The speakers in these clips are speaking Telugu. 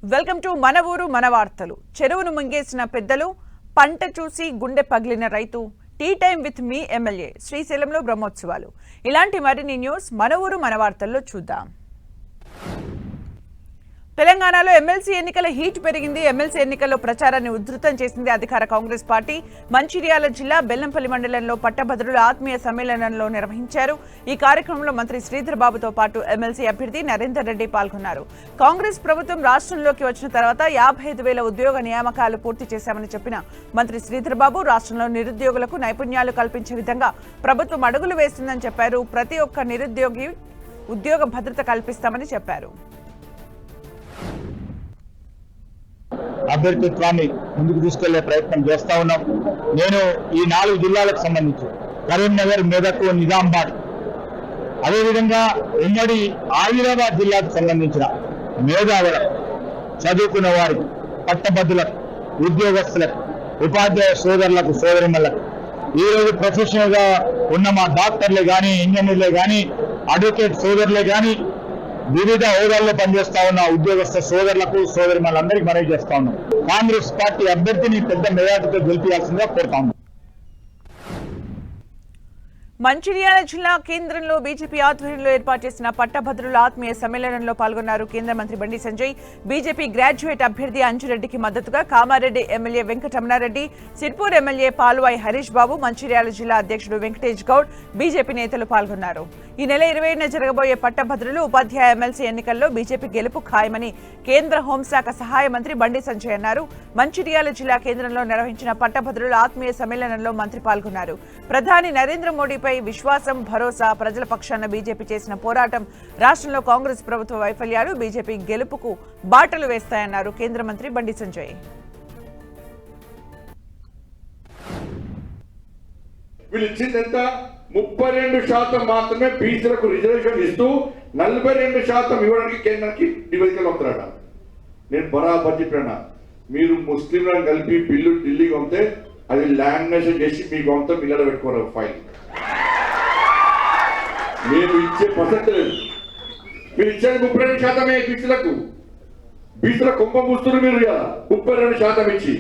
వెల్కమ్ టు మన ఊరు మన వార్తలు. చెరువును ముంగేసిన పెద్దలు, పంట చూసి గుండె పగిలిన రైతు, టీ టైం విత్ మీ ఎమ్మెల్యే, శ్రీశైలంలో బ్రహ్మోత్సవాలు. ఇలాంటి మరిన్ని న్యూస్ మన ఊరు మన వార్తల్లో చూద్దాం. తెలంగాణలో ఎమ్మెల్సీ ఎన్నికల హీట్ పెరిగింది. ఎమ్మెల్సీ ఎన్నికల్లో ప్రచారాన్ని ఉధృతం చేసింది అధికార కాంగ్రెస్ పార్టీ. మంచిర్యాల జిల్లా బెల్లంపల్లి మండలంలో పట్టభద్రుల ఆత్మీయ సమ్మేళనంలో నిర్వహించారు. ఈ కార్యక్రమంలో మంత్రి శ్రీధర్ బాబుతో పాటు ఎమ్మెల్సీ అభ్యర్థి నరేందర్ రెడ్డి పాల్గొన్నారు. కాంగ్రెస్ ప్రభుత్వం రాష్ట్రంలోకి వచ్చిన తర్వాత 55,000 ఉద్యోగ నియామకాలు పూర్తి చేశామని చెప్పిన మంత్రి శ్రీధర్ బాబు రాష్ట్రంలో నిరుద్యోగులకు నైపుణ్యాలు కల్పించే విధంగా ప్రభుత్వం అడుగులు వేస్తుందని చెప్పారు. ప్రతి ఒక్క నిరుద్యోగి ఉద్యోగ భద్రత కల్పిస్తామని చెప్పారు. అభ్యర్థిత్వాన్ని ముందుకు తీసుకెళ్లే ప్రయత్నం చేస్తా ఉన్నాం. నేను ఈ 4 జిల్లాలకు సంబంధించి కరీంనగర్, మెదక్, నిజామాబాద్, అదేవిధంగా ఉమ్మడి ఆదిలాబాద్ జిల్లాకు సంబంధించిన మేధావులకు, చదువుకున్న వారికి, పట్టభద్రులకు, ఉద్యోగస్తులకు, ఉపాధ్యాయ సోదరులకు, సోదరిమణులకు, ఈరోజు ప్రొఫెషనల్ గా ఉన్న మా డాక్టర్లే కానీ, ఇంజనీర్లే కానీ, అడ్వకేట్ సోదరులే కానీ, వివిధ హోదాల్లో పనిచేస్తా ఉన్న ఉద్యోగస్థ సోదరులకు, సోదరిమణులందరికీ మనవి చేస్తా ఉన్నాం. కాంగ్రెస్ పార్టీ అభ్యర్థిని పెద్ద మెజార్టీతో గెలిపించాల్సిందిగా కోరుతా ఉన్నాం. మంచిర్యాల జిల్లా కేంద్రంలో బీజేపీ ఆధ్వర్యంలో ఏర్పాటు చేసిన పట్టభద్రుల ఆత్మీయ సమ్మేళనంలో పాల్గొన్నారు కేంద్ర మంత్రి బండి సంజయ్. బీజేపీ గ్రాడ్యుయేట్ అభ్యర్థి అంజురెడ్డికి మద్దతుగా కామారెడ్డి ఎమ్మెల్యే వెంకటరమణారెడ్డి, సిర్పూర్ ఎమ్మెల్యే పాల్వాయి హరీష్ బాబు, మంచిర్యాల జిల్లా అధ్యక్షుడు వెంకటేష్ గౌడ్, బీజేపీ నేతలు పాల్గొన్నారు. ఈ నెల 20న జరగబోయే పట్టభద్రులు, ఉపాధ్యాయ ఎమ్మెల్సీ ఎన్నికల్లో బీజేపీ గెలుపు ఖాయమని కేంద్ర హోంశాఖ సహాయ మంత్రి బండి సంజయ్ అన్నారు. మంచిర్యాల జిల్లా కేంద్రంలో నిర్వహించిన పట్టభద్రుల ఆత్మీయ సమ్మేళనంలో మంత్రి పాల్గొన్నారు. ప్రధాని నరేంద్ర మోడీపై విశ్వాసం, భరోసా, ప్రజల పక్షాన బీజేపీ చేసిన పోరాటం, రాష్ట్రంలో కాంగ్రెస్ ప్రభుత్వ వైఫల్యాలు బీజేపీ గెలుపుకు బాటలు వేస్తాయన్నారు కేంద్ర మంత్రి బండి సంజయ్. వీళ్ళిచ్చిందంత 32% మాత్రమే బీసీలకు రిజర్వేషన్ ఇస్తూ 42% ఇవ్వడానికి కేంద్రానికి నివేదికలు వస్తారట. నేను బరాబర్ చెప్పినా, మీరు ముస్లింలను కలిపి బిల్లు ఢిల్లీకి పంపితే అది లామినేషన్ చేసి మీకు అంతా పిల్లలు పెట్టుకోరు ఫైల్. మేము ఇచ్చే పద్ధతి లేదు. మీరు ఇచ్చేది 32% బీసీల కుంభ మూస్తున్నారు. మీరు 32% ఇచ్చి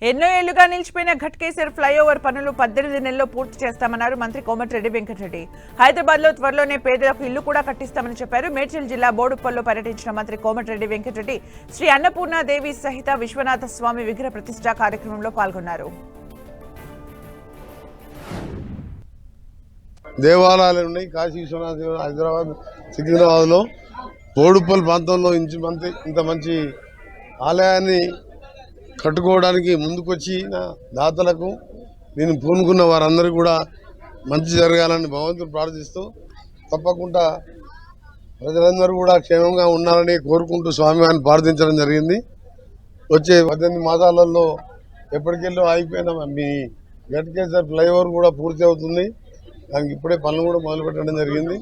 ఎన్నో ఏళ్లుగా నిలిచిపోయిన ఘట్కేసర్ ఫ్లైఓవర్ పనులు 18 నెలల్లో పూర్తి చేస్తామన్నారు మంత్రి కోమటిరెడ్డి వెంకటరెడ్డి. హైదరాబాద్ లో త్వరలోనే పేదలకు ఇల్లు కూడా కట్టిస్తామని చెప్పారు. మేడ్చల్ జిల్లా బోడుప్పల్లో పర్యటించిన మంత్రి కోమటిరెడ్డి వెంకటరెడ్డి శ్రీ అన్నపూర్ణాదేవి సహిత విశ్వనాథ స్వామి విగ్రహ ప్రతిష్ఠా కార్యక్రమంలో పాల్గొన్నారు. దేవాలయాలు ఉన్నాయి. కాశీ విశ్వనాథ, హైదరాబాద్, సికింద్రాబాద్ లో బోడుప్పల్ ప్రాంతంలో ఇంత మంచి ఆలయాన్ని కట్టుకోవడానికి ముందుకొచ్చిన దాతలకు, నేను పూనుకున్న వారందరూ కూడా మంచి జరగాలని భగవంతుడు ప్రార్థిస్తూ, తప్పకుండా ప్రజలందరూ కూడా క్షేమంగా ఉండాలని కోరుకుంటూ స్వామివారిని ప్రార్థించడం జరిగింది. వచ్చే 18 మాసాలలో ఎప్పటికెళ్ళో అయిపోయిన మీ ఘట్కేసర్ ఫ్లైఓవర్ కూడా పూర్తి అవుతుంది. దానికి ఇప్పుడే పనులు కూడా మొదలు పెట్టడం జరిగింది.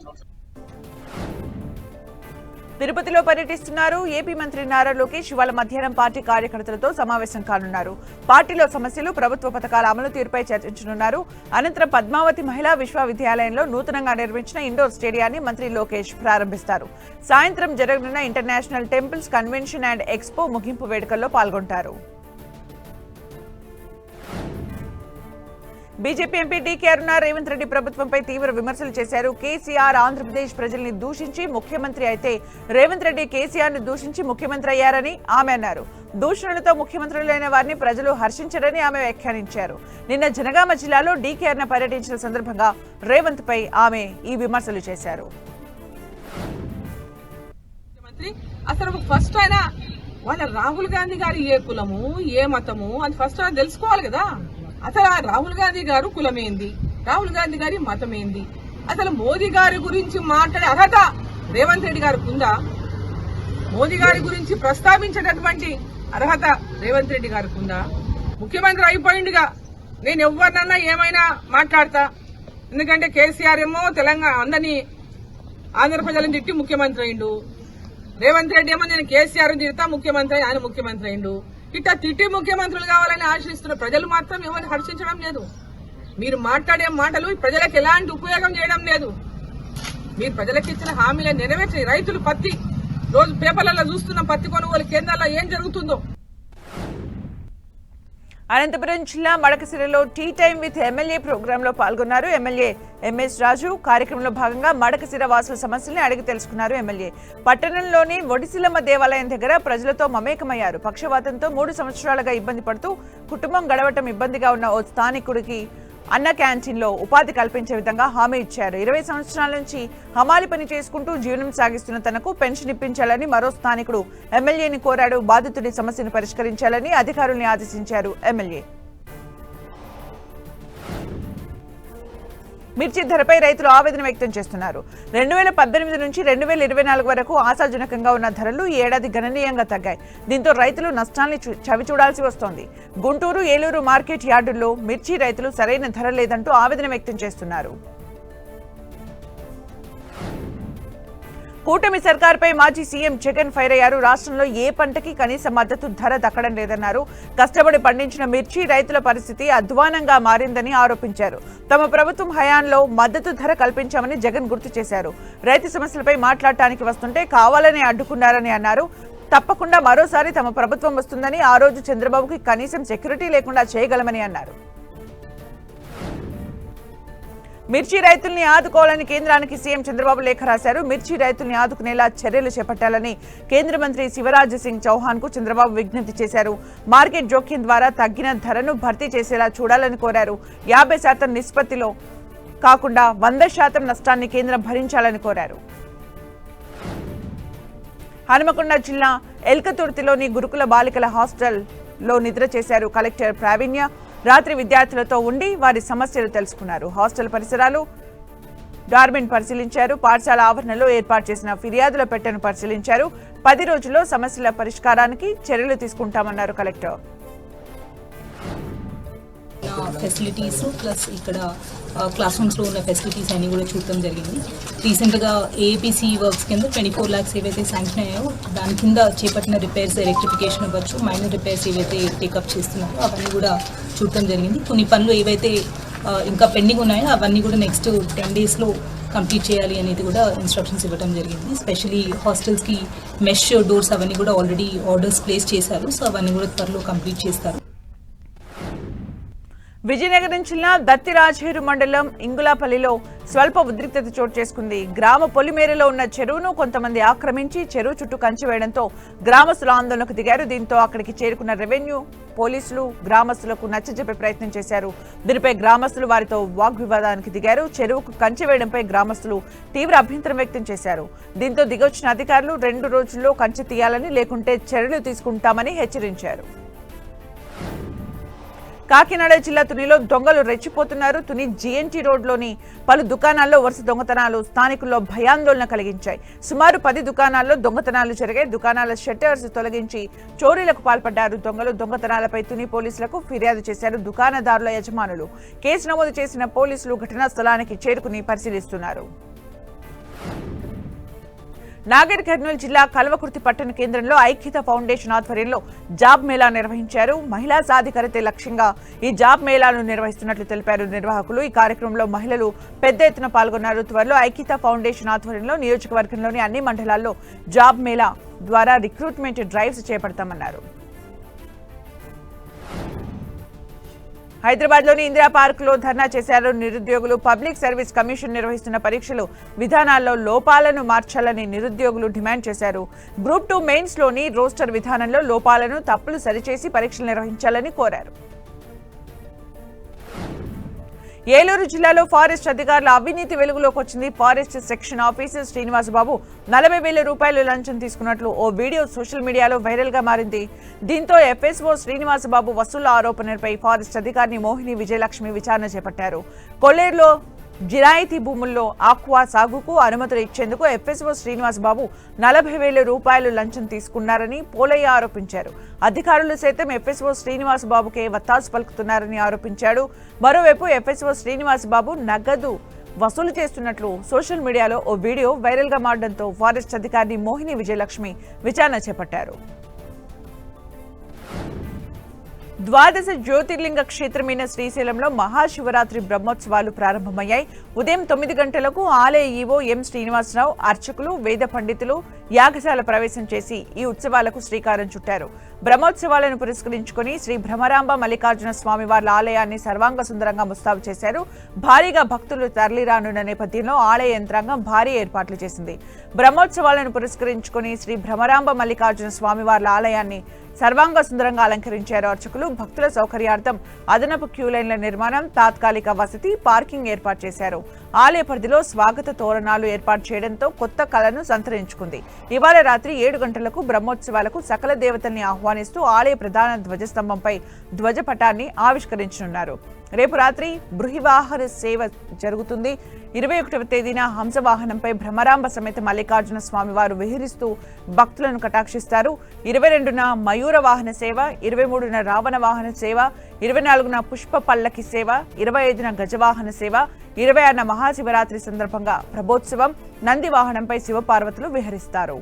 తిరుపతిలో పర్యటిస్తున్నారు ఏపీ మంత్రి నారా లోకేష్. ఇవాళ మధ్యాహ్నం పార్టీ కార్యకర్తలతో సమావేశం కానున్నారు. పార్టీలో సమస్యలు, ప్రభుత్వ పథకాల అమలు తీరుపై చర్చించనున్నారు. అనంతరం పద్మావతి మహిళా విశ్వవిద్యాలయంలో నూతనంగా నిర్మించిన ఇండోర్ స్టేడియాన్ని మంత్రి లోకేష్ ప్రారంభిస్తారు. సాయంత్రం జరగనున్న international temples convention and expo ముగింపు వేడుకల్లో పాల్గొంటారు. బీజేపీ ఎంపీ డీకే అరుణ రేవంత్ రెడ్డి ప్రభుత్వంపై తీవ్ర విమర్శలు చేశారు. కేసీఆర్ ఆంధ్రప్రదేశ్ ప్రజల్ని దూషించి ముఖ్యమంత్రి అయితే రేవంత్ రెడ్డి కేసీఆర్ ను దూషించి ముఖ్యమంత్రి అయ్యారని ఆమె అన్నారు. దూషణలతో ముఖ్యమంత్రులైన వారిని ప్రజలు హర్షించరని ఆమె వ్యాఖ్యానించారు. నిన్న జనగామ జిల్లాలో డీకే అరుణ పర్యటించిన సందర్భంగా రేవంత్ పై ఆమె ఈ విమర్శలు చేశారు. అసలు ఫస్ట్ ఆయన వాళ్ళ రాహుల్ గాంధీ గారు ఏ కులము, ఏ మతము అని ఫస్ట్ ఆయన తెలుసుకోవాలి కదా. అసలు ఆ రాహుల్ గాంధీ గారు కులమేంది, రాహుల్ గాంధీ గారి మతమేంది, అసలు మోదీ గారి గురించి మాట్లాడే అర్హత రేవంత్ రెడ్డి గారికి ఉందా? మోదీ గారి గురించి ప్రస్తావించేటటువంటి అర్హత రేవంత్ రెడ్డి గారికి ఉందా? ముఖ్యమంత్రి అయిపోయిందిగా, నేను ఎవరినన్నా ఏమైనా మాట్లాడతా. ఎందుకంటే కేసీఆర్ ఏమో తెలంగాణ అందరినీ ఆంధ్ర ప్రజలను తిట్టి ముఖ్యమంత్రి అయిండు. రేవంత్ రెడ్డి ఏమో నేను కేసీఆర్ తిడతా ముఖ్యమంత్రి, ఆయన ముఖ్యమంత్రి అయిండు. ఇట్లా తిట్టి ముఖ్యమంత్రులు కావాలని ఆశిస్తున్న ప్రజలు మాత్రం ఎవరిని హర్షించడం లేదు. మీరు మాట్లాడే మాటలు ప్రజలకు ఎలాంటి ఉపయోగం చేయడం లేదు. మీరు ప్రజలకు ఇచ్చిన హామీలను నెరవేర్చి రైతులు పత్తి రోజు పేపర్లలో చూస్తున్న పత్తి కొనుగోలు కేంద్రాల్లో ఏం జరుగుతుందో. అనంతపురం జిల్లా మడకసిరలో టీ టైం విత్ ఎమ్మెల్యే ప్రోగ్రాంలో పాల్గొన్నారు ఎమ్మెల్యే ఎంఎస్ రాజు. కార్యక్రమంలో భాగంగా మడకసిర వాసుల సమస్యల్ని అడిగి తెలుసుకున్నారు ఎమ్మెల్యే. పట్టణంలోని ఒడిసిలమ్మ దేవాలయం దగ్గర ప్రజలతో మమేకమయ్యారు. పక్షవాతంతో 3 సంవత్సరాలుగా ఇబ్బంది పడుతూ కుటుంబం గడవటం ఇబ్బందిగా ఉన్న ఓ స్థానికుడికి అన్న క్యాంటీన్లో ఉపాధి కల్పించే విధంగా హామీ ఇచ్చారు. 20 సంవత్సరాల నుంచి హమాలి పని చేసుకుంటూ జీవనం సాగిస్తున్న తనకు పెన్షన్ ఇప్పించాలని మరో స్థానికుడు ఎమ్మెల్యేని కోరాడు. బాధితుడి సమస్యను పరిష్కరించాలని అధికారుల్ని ఆదేశించారు ఎమ్మెల్యే. మిర్చి ధరపై రైతులు ఆవేదన వ్యక్తం చేస్తున్నారు. 2018 నుంచి 2024 వరకు ఆశాజనకంగా ఉన్న ధరలు ఈ ఏడాది గణనీయంగా తగ్గాయి. దీంతో రైతులు నష్టాల్ని చవిచూడాల్సి వస్తోంది. గుంటూరు, ఏలూరు మార్కెట్ యార్డుల్లో మిర్చి రైతులు సరైన ధర లేదంటూ ఆవేదన వ్యక్తం చేస్తున్నారు. కూటమి సర్కార్పై మాజీ సీఎం జగన్ ఫైర్ అయ్యారు. రాష్ట్రంలో ఏ పంటకి కనీస మద్దతు ధర దక్కడం లేదన్నారు. కష్టపడి పండించిన మిర్చి రైతుల పరిస్థితి అధ్వానంగా మారిందని ఆరోపించారు. తమ ప్రభుత్వం హయాంలో మద్దతు ధర కల్పించామని జగన్ గుర్తు చేశారు. రైతు సమస్యలపై మాట్లాడటానికి వస్తుంటే కావాలని అడ్డుకున్నారని అన్నారు. తప్పకుండా మరోసారి తమ ప్రభుత్వం వస్తుందని, ఆ రోజు చంద్రబాబుకి కనీసం సెక్యూరిటీ లేకుండా చేయగలమని అన్నారు. మిర్చి రైతుల్ని ఆదుకోవాలని కేంద్రానికి సీఎం చంద్రబాబు లేఖ రాశారు. మిర్చి రైతుల్ని ఆదుకునేలా చర్యలు చేపట్టాలని కేంద్ర మంత్రి శివరాజ్ సింగ్ చౌహాన్ కు చంద్రబాబు విజ్ఞప్తి చేశారు. మార్కెట్ జోక్యం ద్వారా తగ్గిన ధరను భర్తీ చేసేలా చూడాలని కోరారు. 50% నిష్పత్తిలో కాకుండా 100% నష్టాన్ని కేంద్రం భరించాలని కోరారు. హనుమకొండ జిల్లా ఎల్కతుర్తిలోని గురుకుల బాలికల హాస్టల్లో నిద్ర చేశారు కలెక్టర్ ప్రావీణ్య. రాత్రి విద్యార్థులతో ఉండి వారి సమస్యలు తెలుసుకున్నారు. హాస్టల్ పరిసరాలు, గార్మెంట్ పరిశీలించారు. పాఠశాల ఆవరణలో ఏర్పాటు చేసిన ఫిర్యాదుల పెట్టెను పరిశీలించారు. 10 రోజుల్లో సమస్యల పరిష్కారానికి చర్యలు తీసుకుంటామన్నారు కలెక్టర్. ఫెసిలిటీస్ ప్లస్ ఇక్కడ క్లాస్ రూమ్స్లో ఉన్న ఫెసిలిటీస్ అన్నీ కూడా చూడటం జరిగింది. రీసెంట్గా ఏపీసీ వర్క్స్ కింద 24 lakhs ఏవైతే శాంక్షన్ అయ్యాయో దాని కింద చేపట్టిన రిపేర్స్, ఎలక్ట్రిఫికేషన్ అవ్వచ్చు, మైనర్ రిపేర్స్ ఏవైతే టేకప్ చేస్తున్నారో అవన్నీ కూడా చూడటం జరిగింది. కొన్ని పనులు ఏవైతే ఇంకా పెండింగ్ ఉన్నాయో అవన్నీ కూడా నెక్స్ట్ 10 daysలో కంప్లీట్ చేయాలి అనేది కూడా ఇన్స్ట్రక్షన్స్ ఇవ్వడం జరిగింది. స్పెషలీ హాస్టల్స్కి మెష్ డోర్స్ అవన్నీ కూడా ఆల్రెడీ ఆర్డర్స్ ప్లేస్ చేశారు. సో అవన్నీ కూడా త్వరలో కంప్లీట్ చేస్తారు. విజయనగరం జిల్లా దత్తిరాజేరు మండలం ఇంగులాపల్లిలో స్వల్ప ఉద్రిక్తత చోటు చేసుకుంది. గ్రామ పొలిమేరలో ఉన్న చెరువును కొంతమంది ఆక్రమించి చెరువు చుట్టూ కంచె వేయడంతో గ్రామస్తులు ఆందోళనకు దిగారు. దీంతో అక్కడికి చేరుకున్న రెవెన్యూ, పోలీసులు గ్రామస్తులకు నచ్చజెప్పే ప్రయత్నం చేశారు. దీనిపై గ్రామస్తులు వారితో వాగ్వివాదానికి దిగారు. చెరువుకు కంచె వేయడంపై గ్రామస్తులు తీవ్ర అభ్యంతరం వ్యక్తం చేశారు. దీంతో దిగొచ్చిన అధికారులు 2 రోజుల్లో కంచె తీయాలని, లేకుంటే చర్యలు తీసుకుంటామని హెచ్చరించారు. కాకినాడ జిల్లా తునిలో దొంగలు రెచ్చిపోతున్నారు. తుని జీఎన్టీ రోడ్లోని పలు దుకాణాల్లో వరుస దొంగతనాలు స్థానికుల్లో భయాందోళన కలిగించాయి. సుమారు 10 దుకాణాల్లో దొంగతనాలు జరిగాయి. దుకాణాల షట్టర్స్ తొలగించి చోరీలకు పాల్పడ్డారు దొంగలు. దొంగతనాలపై తుని పోలీసులకు ఫిర్యాదు చేశారు దుకాణదారుల యజమానులు. కేసు నమోదు చేసిన పోలీసులు ఘటనా స్థలానికి చేరుకుని పరిశీలిస్తున్నారు. నాగర్ కర్నూలు జిల్లా కల్వకుర్తి పట్టణ కేంద్రంలో ఐక్యత ఫౌండేషన్ ఆధ్వర్యంలో జాబ్ మేళా నిర్వహించారు. మహిళా సాధికారతే లక్ష్యంగా ఈ జాబ్ మేళాను నిర్వహిస్తున్నట్లు తెలిపారు నిర్వాహకులు. ఈ కార్యక్రమంలో మహిళలు పెద్ద ఎత్తున పాల్గొన్నారు. త్వరలో ఐక్యత ఫౌండేషన్ ఆధ్వర్యంలో నియోజకవర్గంలోని అన్ని మండలాల్లో జాబ్ మేళా ద్వారా రిక్రూట్మెంట్ డ్రైవ్స్ చేపడతామన్నారు. హైదరాబాద్లోని ఇందిరా పార్కులో ధర్నా చేశారు నిరుద్యోగులు. పబ్లిక్ సర్వీస్ కమిషన్ నిర్వహిస్తున్న పరీక్షలు విధానాల్లో లోపాలను మార్చాలని నిరుద్యోగులు డిమాండ్ చేశారు. గ్రూప్ 2 మెయిన్స్లోని రోస్టర్ విధానంలో లోపాలను, తప్పులు సరిచేసి పరీక్షలు నిర్వహించాలని కోరారు. ఏలూరు జిల్లాలో ఫారెస్ట్ అధికారుల అవినీతి వెలుగులోకి వచ్చింది. ఫారెస్ట్ సెక్షన్ ఆఫీసర్ శ్రీనివాసబాబు 40,000 రూపాయలు లంచం తీసుకున్నట్లు ఓ వీడియో సోషల్ మీడియాలో వైరల్ గా మారింది. దీంతో ఎఫ్ఎస్ఓ శ్రీనివాసబాబు వసూళ్ల ఆరోపణలపై ఫారెస్ట్ అధికారిని మోహిని విజయలక్ష్మి విచారణ చేపట్టారు. కొల్లేరులో జిరాయితీ భూముల్లో ఆక్వా సాగుకు అనుమతులు ఇచ్చేందుకు ఎఫ్ఎస్ఓ శ్రీనివాసబాబు 40,000 రూపాయలు లంచం తీసుకున్నారని పోలయ్య ఆరోపించారు. అధికారులు సైతం ఎఫ్ఎస్ఓ శ్రీనివాసబాబుకే వత్తాసు పలుకుతున్నారని ఆరోపించాడు. మరోవైపు ఎఫ్ఎస్ఓ శ్రీనివాసబాబు నగదు వసూలు చేస్తున్నట్లు సోషల్ మీడియాలో ఓ వీడియో వైరల్ గా మారడంతో ఫారెస్ట్ అధికారిని మోహిని విజయలక్ష్మి విచారణ చేపట్టారు. ద్వాదశ జ్యోతిర్లింగ క్షేత్రమైన శ్రీశైలంలో మహాశివరాత్రి బ్రహ్మోత్సవాలు ప్రారంభమయ్యాయి. ఉదయం 9 గంటలకు ఆలయ ఈవో ఎం శ్రీనివాసరావు, అర్చకులు, వేద పండితులు యాగశాల ప్రవేశం చేసి ఈ ఉత్సవాలకు శ్రీకారం చుట్టారు. బ్రహ్మోత్సవాలను పురస్కరించుకుని శ్రీ భ్రమరాంబ మల్లికార్జున స్వామివార్ల ఆలయాన్ని సర్వాంగ సుందరంగా ముస్తాబు చేశారు. భారీగా భక్తులు తరలిరానున్న నేపథ్యంలో ఆలయ యంత్రాంగం భారీ ఏర్పాట్లు చేసింది. బ్రహ్మోత్సవాలను పురస్కరించుకుని శ్రీ భ్రమరాంబ మల్లికార్జున స్వామివార్ల ఆలయాన్ని సర్వాంగ సుందరంగా అలంకరించారు. అర్చకులు భక్తుల సౌకర్యార్థం అదనపు క్యూలైన్ల నిర్మాణం, తాత్కాలిక వసతి, పార్కింగ్ ఏర్పాటు చేశారు. ఆలయ పరిధిలో స్వాగత తోరణాలు ఏర్పాటు చేయడంతో కొత్త కళను సంతరించుకుంది. ఇవాళ రాత్రి 7 గంటలకు బ్రహ్మోత్సవాలకు సకల దేవతల్ని ఆహ్వానిస్తూ ఆలయ ప్రధాన ధ్వజస్తంభంపై ధ్వజపటాన్ని ఆవిష్కరించనున్నారు. రేపు రాత్రి బృహివాహన సేవ జరుగుతుంది. 21వ తేదీన హంసవాహనంపై భ్రమరాంబ సమేత మల్లికార్జున స్వామివారు విహరిస్తూ భక్తులను కటాక్షిస్తారు. 22న మయూర వాహన సేవ, 23న రావణ వాహన సేవ, 24న పుష్ప పల్లకి సేవ, 25న గజవాహన సేవ, 26న మహాశివరాత్రి సందర్భంగా ప్రభోత్సవం, నంది వాహనంపై శివపార్వతులు విహరిస్తారు.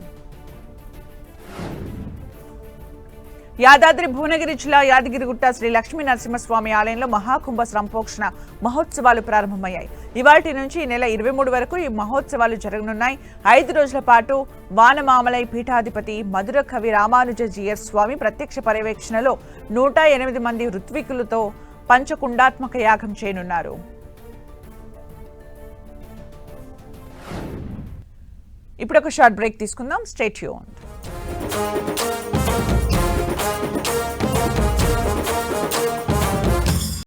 యాదాద్రి భువనగిరి జిల్లా యాదగిరిగుట్ట శ్రీ లక్ష్మీ నరసింహస్వామి ఆలయంలో మహాకుంభ సంప్రోక్షణ మహోత్సవాలు ప్రారంభమయ్యాయి. ఇవాల్టి నుంచి ఈ నెల 23 వరకు ఈ మహోత్సవాలు జరగనున్నాయి. 5 రోజుల పాటు వానమామలై పీఠాధిపతి మధుర కవి రామానుజ జీయర్ స్వామి ప్రత్యక్ష పర్యవేక్షణలో 108 మంది ఋత్వికులతో పంచకుండాత్మక యాగం చేయనున్నారు. ఇప్పుడు ఒక షార్ట్ బ్రేక్ తీసుకుందాం. Stay tuned.